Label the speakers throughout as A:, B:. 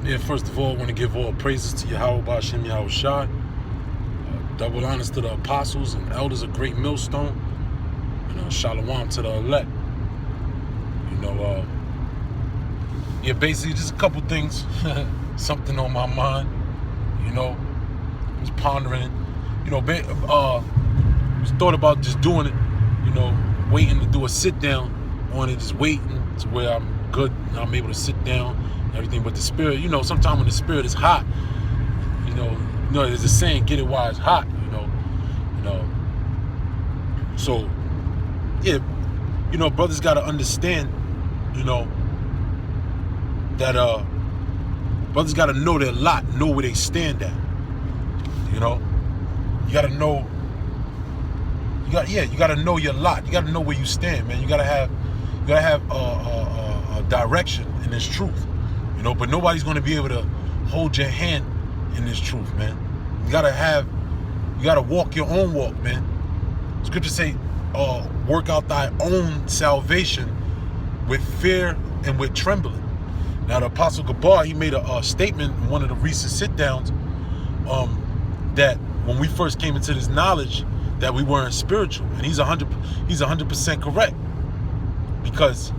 A: Yeah, first of all, I want to give all praises to Yahweh Ba'Shem Yahweh Shai. Double honors to the apostles and elders of Great Millstone. And shalom to the elect. Yeah, basically just a couple things. Something on my mind. I was pondering it. Just thought about just doing it. Waiting to do a sit down on it, just waiting to where I'm good. I'm able to sit down, everything. But the spirit, sometimes when the spirit is hot, there's a saying, get it while it's hot, So, yeah, brothers got to understand, that brothers got to know their lot, know where they stand at. You got to know. You got to know your lot. You got to know where you stand, man. You got to have a direction in this truth, But nobody's going to be able to hold your hand in this truth, man. You got to walk your own walk, man. Scripture say, work out thy own salvation with fear and with trembling. Now, the Apostle Gabar, he made a statement in one of the recent sit-downs that when we first came into this knowledge, that we weren't spiritual, and he's 100% correct, because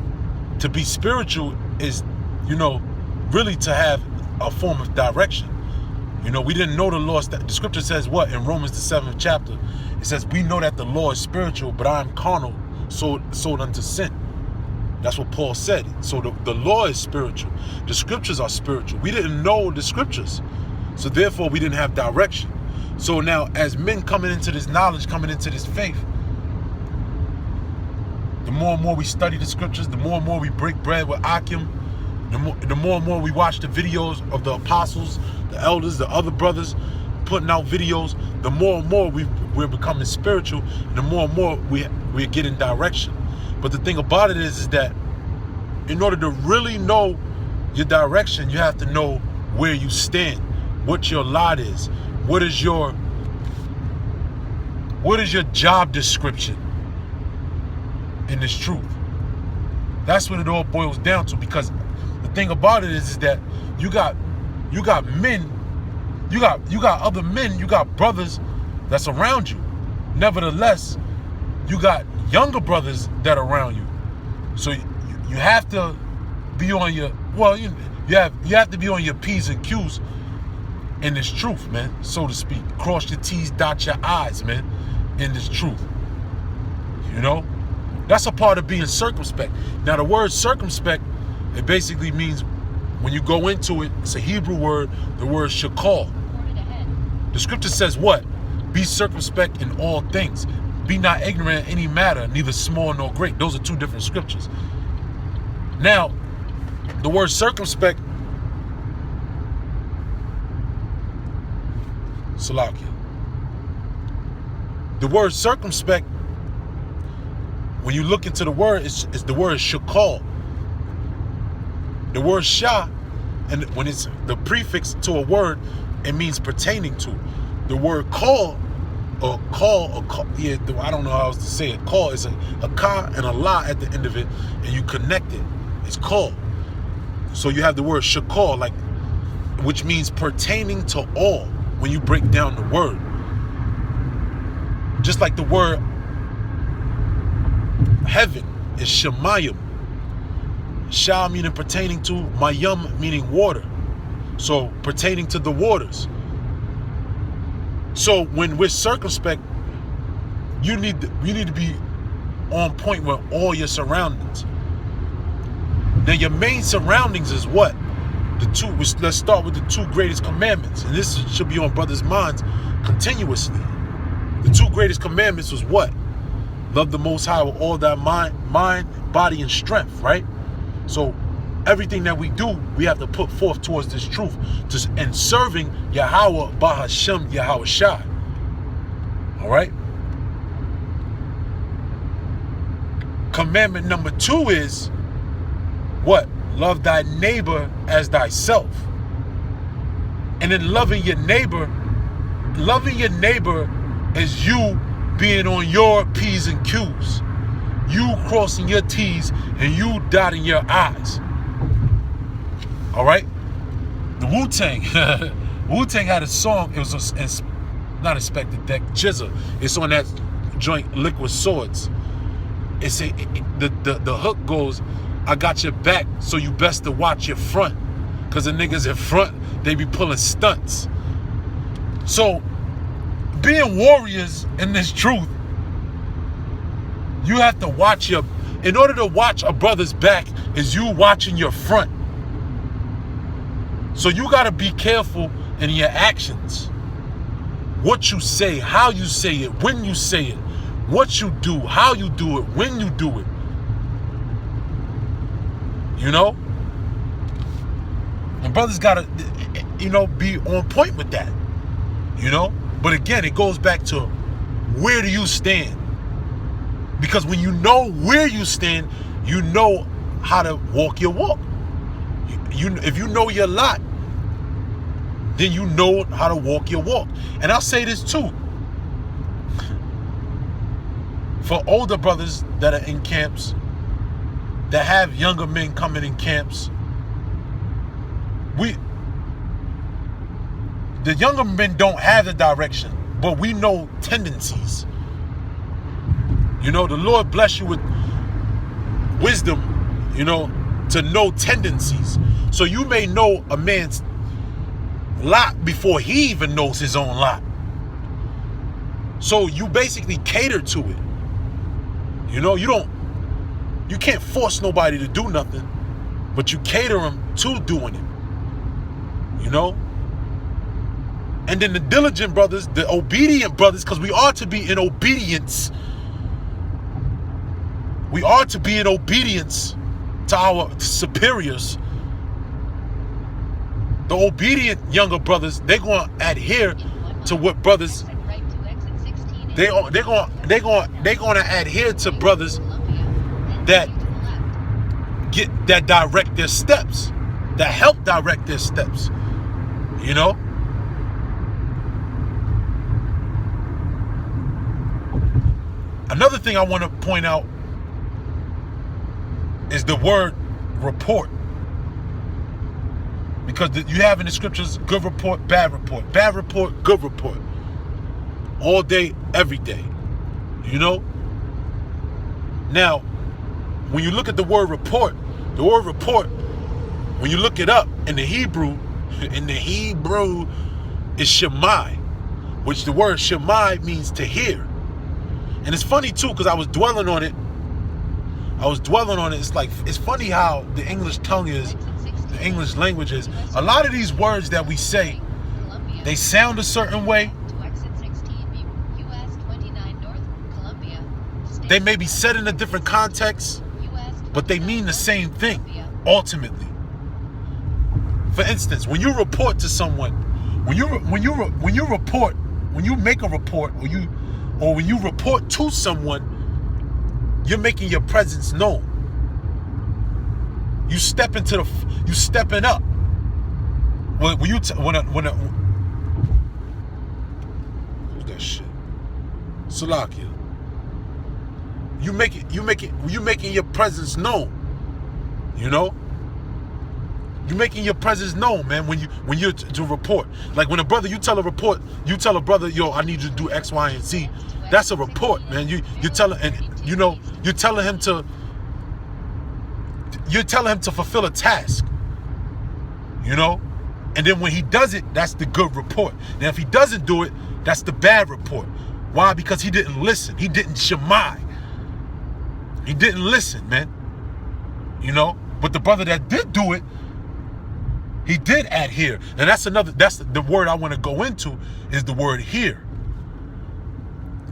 A: to be spiritual is, really to have a form of direction. We didn't know the law. The scripture says what in Romans the 7th chapter? It says we know that the law is spiritual, but I am carnal, sold unto sin. That's what Paul said. So the law is spiritual. The scriptures are spiritual. We didn't know the scriptures, so therefore we didn't have direction. So now, as men coming into this knowledge, coming into this faith, the more and more we study the scriptures, the more and more we break bread with Akim, the more and more we watch the videos of the apostles, the elders, the other brothers putting out videos, the more and more we're becoming spiritual, and the more and more we're getting direction. But the thing about it is that in order to really know your direction, you have to know where you stand, what your lot is. What is your job description in this truth? That's what it all boils down to. Because the thing about it is that you got men, you got other men, you got brothers that's around you. Nevertheless, you got younger brothers that are around you. So you have to be on your you have to be on your P's and Q's in this truth, man, so to speak. Cross your T's, dot your I's, man, in this truth. That's a part of being circumspect. Now, the word circumspect, it basically means, when you go into it, it's a Hebrew word, the word shakal. The scripture says what? Be circumspect in all things. Be not ignorant in any matter, neither small nor great. Those are two different scriptures. Now, the word circumspect, Salakia. The word circumspect, when you look into the word, it's the word shakal. The word shah, and when it's the prefix to a word, it means pertaining to. The word call, I don't know how else to say it. Call is a ka and a la at the end of it, and you connect it. It's call. So you have the word shakal, which means pertaining to all. When you break down the word, just like the word heaven is shemayim, shah meaning pertaining to, mayam meaning water, so pertaining to the waters. So when we're circumspect, you need to be on point with all your surroundings. Now, your main surroundings is what? Let's start with the two greatest commandments, and this should be on brothers' minds continuously. The two greatest commandments was what? Love the Most High with all thy mind, body, and strength, right? So everything that we do, we have to put forth towards this truth, and serving Yahweh Ba'Hashem Yahweh Shai. All right? Commandment number 2 is what? Love thy neighbor as thyself. And then loving your neighbor is you being on your P's and Q's. You crossing your T's and you dotting your I's. All right? The Wu-Tang, Wu-Tang had a song. It was not Inspector Deck, Jizza. It's on that joint, Liquid Swords. The hook goes, I got your back, so you best to watch your front. Because the niggas in front, they be pulling stunts. So, being warriors in this truth, you have to watch in order to watch a brother's back, is you watching your front. So you got to be careful in your actions. What you say, how you say it, when you say it, what you do, how you do it, when you do it. You know? And brothers got to, be on point with that. You know? But again, it goes back to, where do you stand? Because when you know where you stand, you know how to walk your walk. If you know your lot, then you know how to walk your walk. And I'll say this too. For older brothers that are in camps, that have younger men coming in camps, the younger men don't have the direction, but we know tendencies. The Lord bless you with wisdom, to know tendencies. So you may know a man's lot before he even knows his own lot. So you basically cater to it. You can't force nobody to do nothing, but you cater them to doing it. And then the diligent brothers, the obedient brothers, because we are to be in obedience. We are to be in obedience to our superiors. The obedient younger brothers, they're going to adhere to what brothers. They're going to adhere to brothers that direct their steps, that help direct their steps. Another thing I want to point out is the word report. Because you have in the scriptures, good report, bad report. Bad report, good report. All day, every day. Now, when you look at the word report, when you look it up in the Hebrew is shemai, which the word shemai means to hear. And it's funny too, because I was dwelling on it. It's funny how the English tongue is, the English language is. A lot of these words that we say, they sound a certain way. They may be said in a different context, but they mean the same thing, ultimately. For instance, when you report to someone, when you make a report, or when you report to someone, you're making your presence known. You stepping up. Who's that shit? Salakia. You making your presence known. You're making your presence known, man, when you're to report. Like when you tell a brother, yo, I need you to do X, Y, and Z. That's a report, man. You're telling him to fulfill a task. And then when he does it, that's the good report. Now if he doesn't do it, that's the bad report. Why? Because he didn't listen. He didn't shemai. He didn't listen, man. But the brother that did do it, he did adhere. And that's the word I want to go into, is the word hear.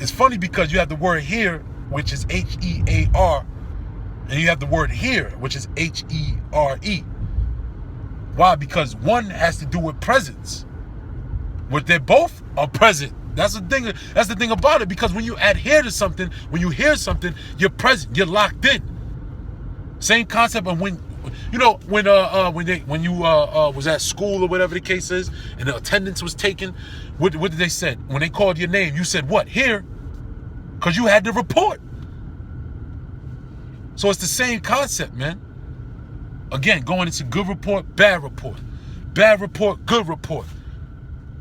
A: It's funny because you have the word hear, which is H-E-A-R, and you have the word hear, which is H-E-R-E. Why? Because one has to do with presence. But they both are present. That's the thing about it, because when you adhere to something, when you hear something, you're present, you're locked in. Same concept of when you was at school or whatever the case is, and the attendance was taken. What did they say? When they called your name, you said what? Here, because you had to report. So it's the same concept, man. Again, going into good report, bad report. Bad report, good report.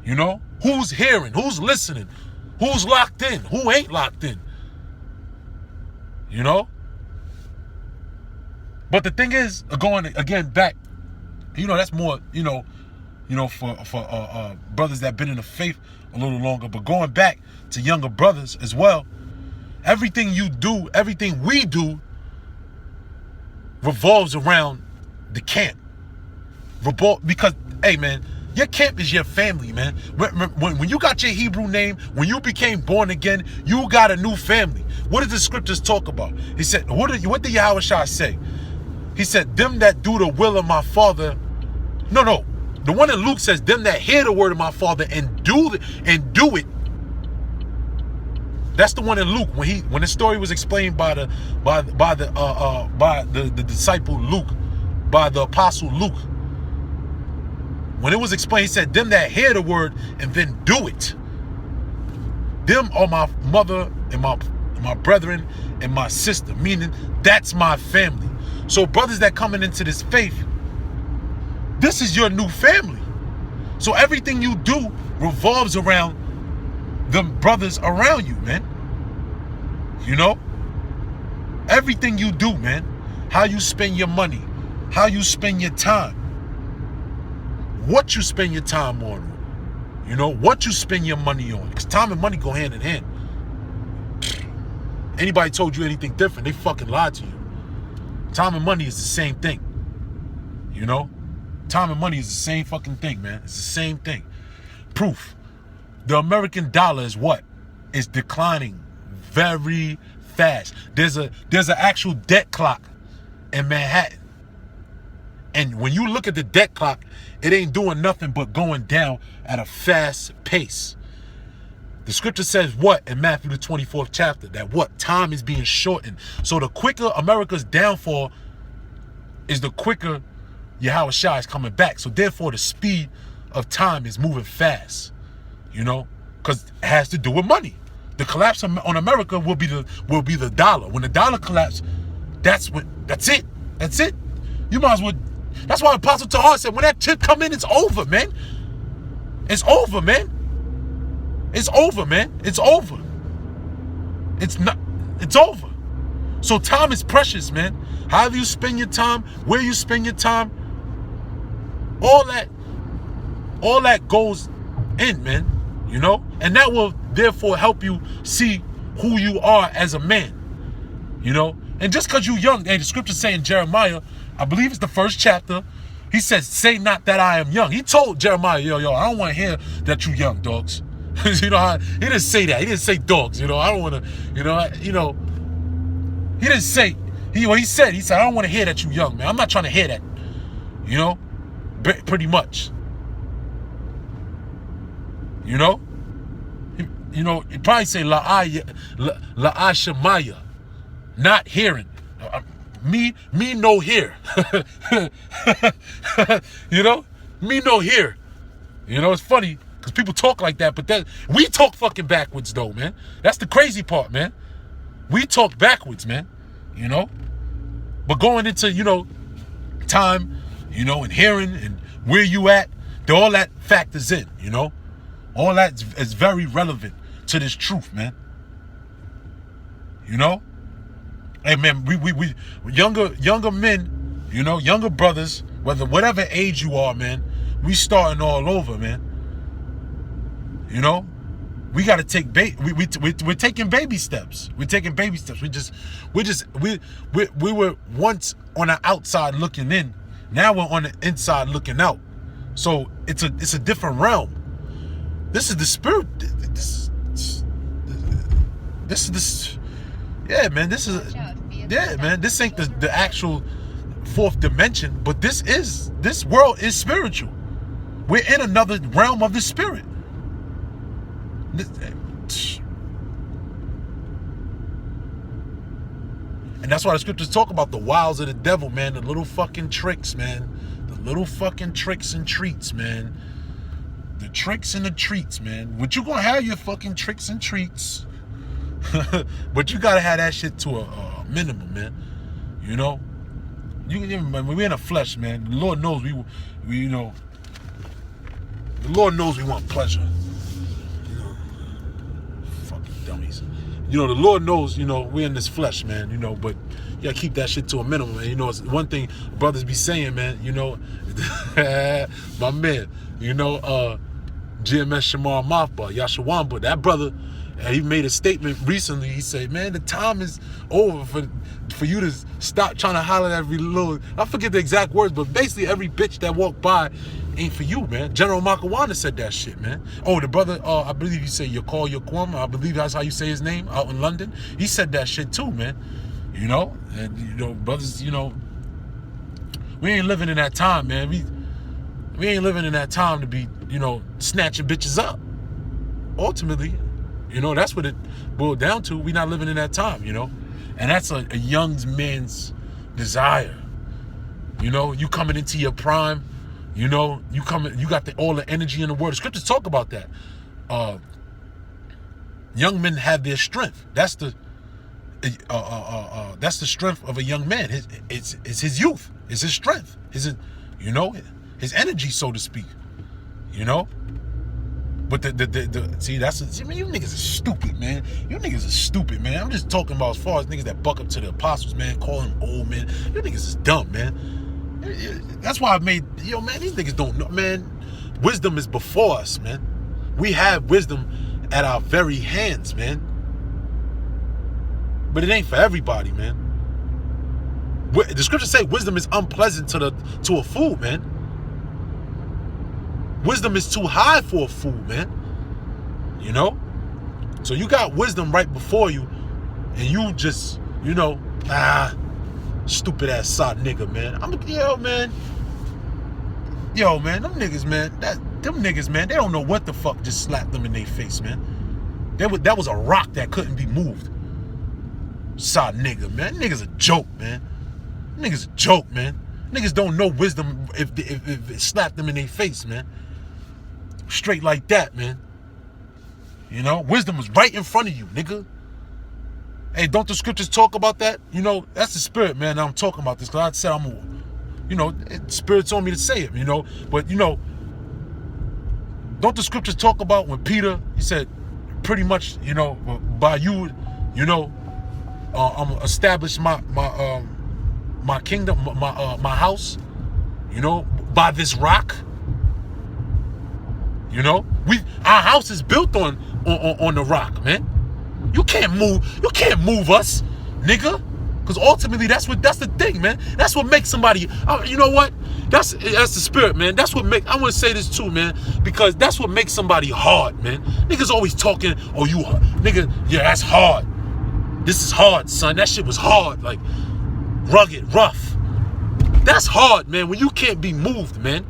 A: You know? Who's hearing? Who's listening? Who's locked in? Who ain't locked in? You know? But the thing is, going again back, you know, that's more, for brothers that been in the faith a little longer, but going back to younger brothers as well, everything you do, everything we do revolves around the camp. Because, hey man, your camp is your family, man. When you got your Hebrew name, when you became born again, you got a new family. What did the scriptures talk about? He said, what did Yahushua say? He said, them that do the will of my Father. No. The one in Luke says, them that hear the word of my Father and do it. That's the one in Luke when the story was explained by the disciple Luke, by the apostle Luke. When it was explained, he said, them that hear the word and then do it. Them are my mother and my brethren and my sister, meaning that's my family. So brothers that coming into this faith, this is your new family. So everything you do revolves around them brothers around you, man. You know? Everything you do, man. How you spend your money. How you spend your time. What you spend your time on. You know? What you spend your money on. Because time and money go hand in hand. Anybody told you anything different, they fucking lied to you. Time and money is the same thing. You know? Time and money is the same fucking thing, man. It's the same thing. Proof. The American dollar is what? It's declining very fast. There's an actual debt clock in Manhattan. And when you look at the debt clock, it ain't doing nothing but going down at a fast pace. The scripture says what in Matthew the 24th chapter? That what? Time is being shortened. So the quicker America's downfall is the quicker Yahushua is coming back. So therefore the speed of time is moving fast. You know? Because it has to do with money. The collapse on America will be the dollar. When the dollar collapses, that's it. That's it. You might as well. That's why Apostle Tahar said, when that chip come in, it's over, man. It's over, man. It's over, man. It's over. It's over. So time is precious, man. However you spend your time, where you spend your time, all that goes in, man. You know? And that will therefore help you see who you are as a man. You know? And just because you're young, hey, the scripture say in Jeremiah, I believe it's the first chapter, he says, say not that I am young. He told Jeremiah, yo, I don't want to hear that you young, dogs. You know how he didn't say that. He didn't say dogs, you know. I don't want to, he didn't say, he said, I don't want to hear that you young, man. I'm not trying to hear that. You know? Pretty much. You know? He probably say la'ashamaya, not hearing. Me no hear. You know? Me no hear. You know, it's funny because people talk like that, but we talk fucking backwards though, man. That's the crazy part, man. We talk backwards, man. You know? But going into, time, and hearing and where you at, all that factors in, All that is very relevant to this truth, man. You know? Hey, man, we younger men, younger brothers, whatever age you are, man, we starting all over, man. We got to take we're taking baby steps. We're taking baby steps. We were once on the outside looking in. Now we're on the inside looking out. So it's a different realm. This is the spirit. Yeah, man. This ain't the actual fourth dimension, but this world is spiritual. We're in another realm of the spirit. And that's why the scriptures talk about the wiles of the devil, man. The little fucking tricks, man. The little fucking tricks and treats, man. The tricks and the treats, man. But you gonna have your fucking tricks and treats. But you gotta have that shit to a minimum, man. When we're in the flesh, man. The Lord knows we The Lord knows we want pleasure. Fucking dummies. The Lord knows, we're in this flesh, man, but you gotta keep that shit to a minimum, man. It's one thing brothers be saying, man, my man, GMS Shamar Mafba, Yashawamba, that brother, he made a statement recently. He said, man, the time is over for you to stop trying to holler at every little, I forget the exact words, but basically every bitch that walked by ain't for you, man. General Makawana said that shit, man. Oh, the brother, I believe you say Yakal Yaquam, I believe that's how you say his name, out in London. He said that shit too, man. And, brothers, we ain't living in that time, man. We ain't living in that time to be, snatching bitches up. Ultimately, that's what it boiled down to. We not living in that time, And that's a young man's desire. You coming into your prime, you got all the energy in the world. The scriptures talk about that. Young men have their strength. That's the strength of a young man. It's his youth. It's his strength. His energy, so to speak. But see, you niggas are stupid, man. You niggas are stupid, man. I'm just talking about as far as niggas that buck up to the apostles, man, call them old, man. You niggas is dumb, man. That's why I made, man, these niggas don't know, man. Wisdom is before us, man. We have wisdom at our very hands, man. But it ain't for everybody, man. The scriptures say wisdom is unpleasant to a fool, man. Wisdom is too high for a fool, man. So you got wisdom right before you, and you just, stupid ass sod nigga, man. Man, them niggas, man, they don't know what the fuck just slapped them in their face, man. That was a rock that couldn't be moved. Sod nigga, man. Niggas a joke, man. Niggas a joke, man. Niggas don't know wisdom if it slapped them in their face, man. Straight like that, man. Wisdom was right in front of you, nigga. Hey, don't the scriptures talk about that? That's the spirit, man. I'm talking about this because I said Spirit told me to say it, But, don't the scriptures talk about when Peter, he said, pretty much, by you, I'm establish my kingdom, my house, by this rock. Our house is built on the rock, man. You can't move us, nigga. Because ultimately, that's the thing, man. That's what makes somebody. You know what? That's the spirit, man. That's what I want to say this too, man. Because that's what makes somebody hard, man. Niggas always talking. Oh, you nigga? Yeah, that's hard. This is hard, son. That shit was hard, like rugged, rough. That's hard, man. When you can't be moved, man.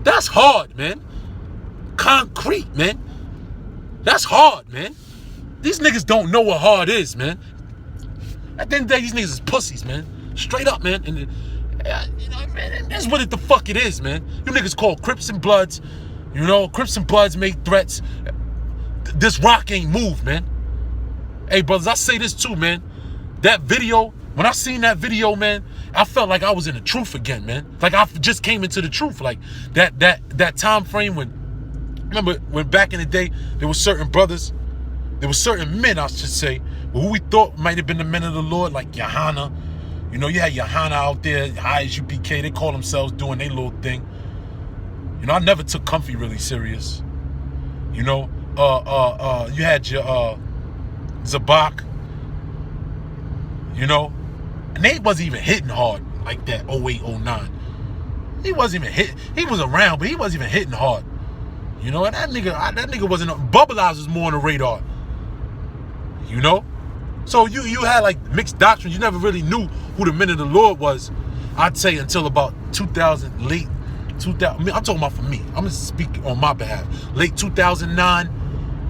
A: That's hard, man. Concrete, man. That's hard, man. These niggas don't know what hard is, man. At the end of the day, these niggas is pussies, man. Straight up, man. And man, that's what the fuck it is, man. You niggas call Crips and Bloods. Crips and Bloods make threats. This rock ain't moved, man. Hey, brothers, I say this too, man. That video, when I seen that video, man, I felt like I was in the truth again, man. Like I just came into the truth. Like that time frame remember when back in the day, there were certain brothers, there were certain men, I should say, who we thought might have been the men of the Lord, like Yohana. You had Yohana out there, high as UPK, they call themselves doing their little thing. I never took Comfy really serious. You had your Zabak, and they wasn't even hitting hard like that 08, 09. He wasn't even hit. He was around, but he wasn't even hitting hard. And that nigga wasn't. Bubble Eyes was more on the radar. So you had like mixed doctrines. You never really knew who the men of the Lord was. I'd say until about 2000, late 2000. I'm talking about for me. I'm gonna speak on my behalf. Late 2009,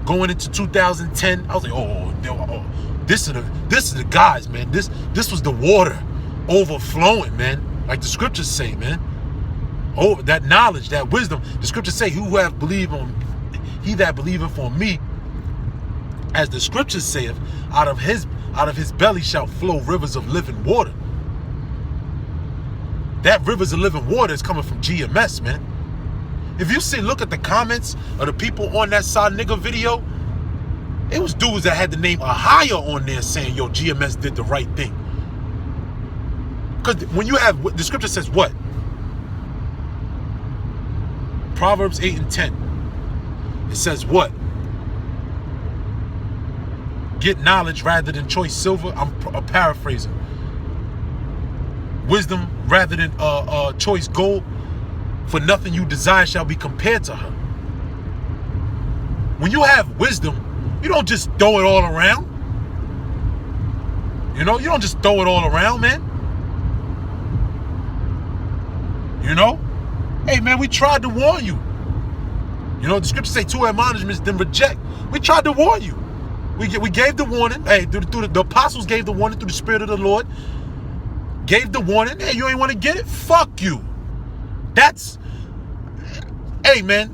A: going into 2010. I was like, oh, this is the guys, man. This was the water overflowing, man. Like the scriptures say, man. Oh, that knowledge, that wisdom. The scriptures say, he that believeth on me, as the scriptures saith, out of his belly shall flow rivers of living water. That rivers of living water is coming from GMS, man. If you look at the comments of the people on that side nigga video, it was dudes that had the name Ahia on there saying, yo, GMS did the right thing. Because when you have, the scripture says what? Proverbs 8 and 10. It says what? Get knowledge rather than choice silver. I'm paraphrasing. Wisdom rather than choice gold. For nothing you desire shall be compared to her. When you have wisdom, you don't just throw it all around. You know, you don't just throw it all around, man. You know? Hey, man, we tried to warn you. You know, the scriptures say 2 admonishments, then reject. We tried to warn you. We gave the warning. Hey, the apostles gave the warning through the Spirit of the Lord. Gave the warning. Hey, you ain't want to get it? Fuck you. That's, hey, man,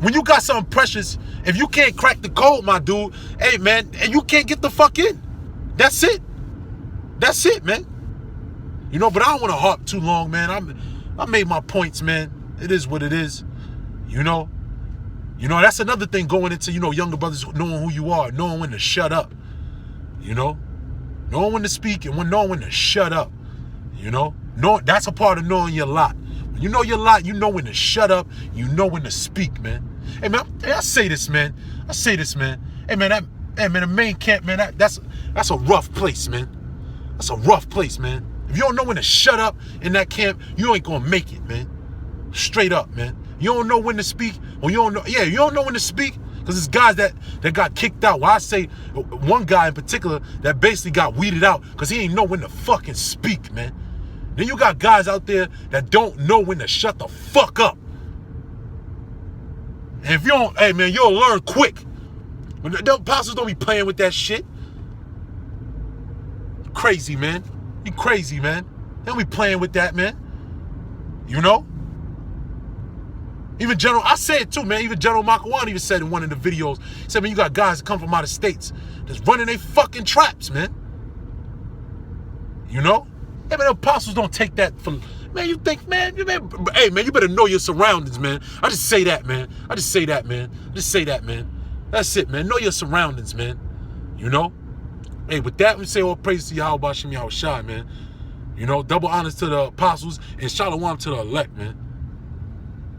A: when you got something precious, if you can't crack the code, my dude, hey, man, and you can't get the fuck in. That's it. That's it, man. You know, but I don't want to harp too long, man. I made my points, man. It is what it is. You know, that's another thing going into, you know, younger brothers knowing who you are, knowing when to shut up. You know, knowing when to speak and knowing when to shut up. You know, that's a part of knowing your lot. When you know your lot, you know when to shut up. You know when to speak, man. Hey, man, I say this, man. Hey, man, the main camp, man, that's a rough place, man. That's a rough place, man. If you don't know when to shut up in that camp, you ain't gonna make it, man. Straight up, man. You don't know when to speak, or you don't know when to speak, because it's guys that got kicked out. Well, I say one guy in particular that basically got weeded out because he ain't know when to fucking speak, man. Then you got guys out there that don't know when to shut the fuck up. And if you don't, hey, man, you'll learn quick. When the apostles don't be playing with that shit. Crazy, man. You crazy, man. They don't be playing with that, man. You know? Even General, I say it too, man. Even General Makawan even said in one of the videos, he said, man, you got guys that come from out of states that's running their fucking traps, man. You know? Hey, man, the apostles don't take that for, man, you think, man, hey, man, you better know your surroundings, man. I just say that, man. That's it, man. Know your surroundings, man. You know? Hey, with that, we say all praise to Yahweh Bashem Yahweh Shai, man. You know, double honors to the apostles and shalom to the elect, man.